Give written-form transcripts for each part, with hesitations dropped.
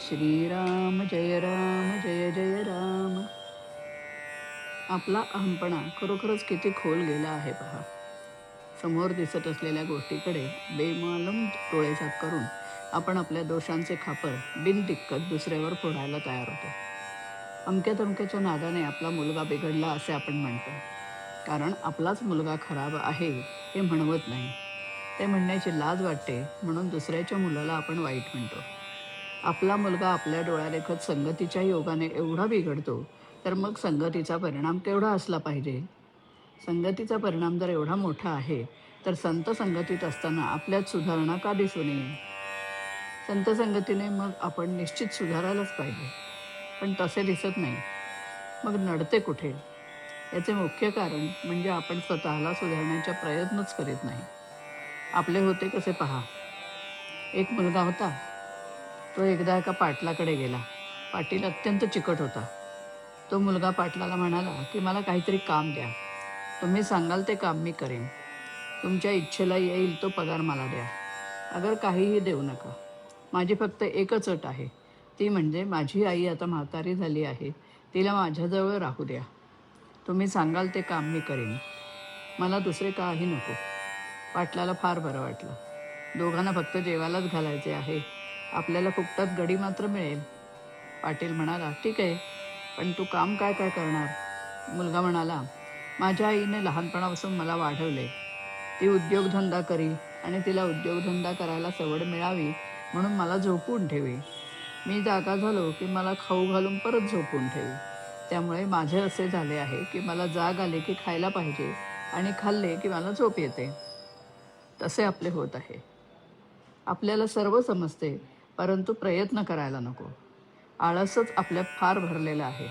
श्रीराम जय जय राम. आपला अहमपणा खरोखरच किती खोल गेला आहे पहा. समोर दिसत असलेल्या गोष्टीकडे बेमालूम डोळेझाक करून आपण आपल्या दोषांचे खापर बिनदिक्कत दुसऱ्यावर फोडायला तयार होतो. अमक्या तमक्याच्या नादाने आपला मुलगा बिघडला असे आपण म्हणतो, कारण आपलाच मुलगा खराब आहे हे म्हणवत नाही. ते म्हणण्याची लाज वाटते म्हणून दुसऱ्याच्या मुलाला आपण वाईट म्हणतो. आपला मुलगा आपल्या डोळ्यादेखत संगतीच्या योगाने एवढा बिघडतो, तर मग संगतीचा परिणाम केवढा असला पाहिजे. संगतीचा परिणाम जर एवढा मोठा आहे, तर संत संगतीत असताना आपल्यात सुधारणा का दिसू नये. संत संगतीने मग आपण निश्चित सुधारायलाच पाहिजे, पण तसे दिसत नाही. मग नडते कुठे? याचे मुख्य कारण म्हणजे आपण स्वतःला सुधारण्याचा प्रयत्नच करीत नाही. आपले होते कसे पहा. एक मुलगा होता. तो एकदा एका पाटलाकडे गेला. पाटील अत्यंत चिकट होता. तो मुलगा पाटलाला म्हणाला की मला काहीतरी काम द्या. तुम्ही सांगाल ते काम मी करेन. तुमच्या इच्छेला येईल तो पगार मला द्या. अगर काहीही देऊ नका. माझी फक्त एकच अट आहे, ती म्हणजे माझी आई आता म्हातारी झाली आहे, तिला माझ्याजवळ राहू द्या. तुम्ही सांगाल ते काम मी करेन. मला दुसरे काही नको. पाटलाला फार बरं वाटलं. दोघांना फक्त जेवायलाच घालायचे आहे, आपल्याला फुकटात गडी मात्र मिळेल. पाटील म्हणाला, ठीक आहे, पण तू काम काय काय करणार? मुलगा म्हणाला, माझ्या आईने लहानपणापासून मला वाढवले. ती उद्योगधंदा करी आणि तिला उद्योगधंदा करायला सवड मिळावी म्हणून मला झोपून ठेवी. मी जागा झालो की मला खाऊ घालून परत झोपून ठेवी. त्यामुळे माझे असे झाले आहे की मला जाग आले की खायला पाहिजे आणि खाल्ले की मला झोप येते. तसे आपले होत आहे. आपल्याला सर्व समजते, परंतु प्रयत्न करायला नको. आळसच आपल्यात फार भरलेला आहे.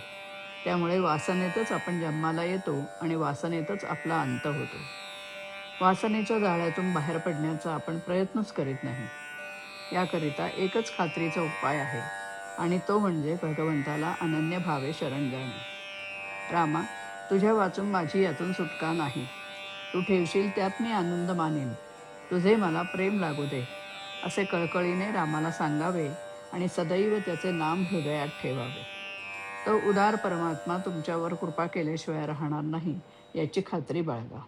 त्यामुळे वासनेतच आपण जन्माला येतो आणि वासनेतच आपला अंत होतो. वासनेच्या जाळ्यातून बाहेर पडण्याचा आपण प्रयत्नच करीत नाही. याकरिता एकच खात्रीचा उपाय आहे, आणि तो म्हणजे भगवंताला अनन्य भावे शरण जाणे. रामा, तुझ्या वाचून माझी यातून सुटका नाही. तू ठेवशील त्यात मी आनंद मानेन. तुझे मला प्रेम लागू दे, असे कळकळीने रामाला सांगावे आणि सदैव त्याचे नाम हृदयात ठेवावे. तो उदार परमात्मा तुमच्यावर कृपा केल्याशिवाय राहणार नाही, याची खात्री बाळगा.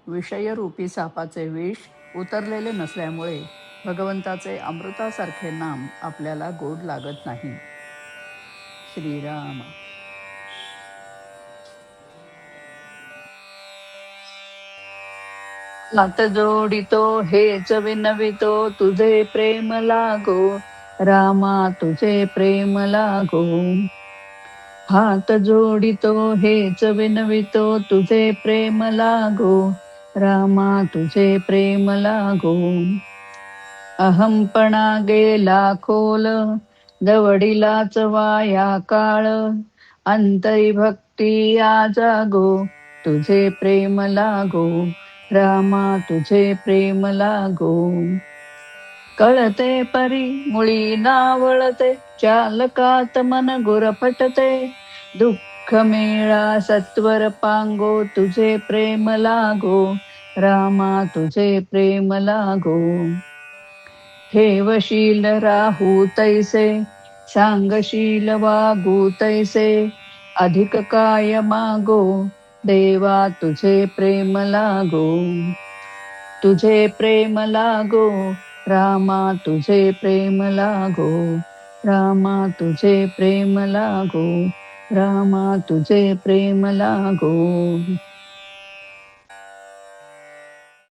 विषयरूपी सापाचे विष उतरलेले नसल्यामुळे भगवंताचे अमृतासारखे नाम आपल्याला गोड लागत नाही. श्रीराम. हात जोडितो हेच विनवितो तुझे प्रेम लागो. रामा तुझे प्रेम लागो. हात जोडितो हेच विनवितो तुझे प्रेम लागो. रामा तुझे प्रेम लागो. अहमपणा गेला खोल, जवडिलाच वाया काळ. अंतरी भक्ती या जागो, तुझे प्रेम लागो. रामा तुझे प्रेम लागो. कळते परी मुळी नावळते, चालकात मन गुरफटते. दुःख मेळा सत्वर पांगो, तुझे प्रेम लागो. रामा तुझे प्रेम लागो. ठेवशील राहू तैसे, सांगशील वागू तैसे. अधिक काय मागो, देवा तुझे प्रेम लागो. तुझे प्रेम लागो. रामा तुझे प्रेम लागो. रामा तुझे प्रेम लागो. रामा तुझे प्रेम लागो.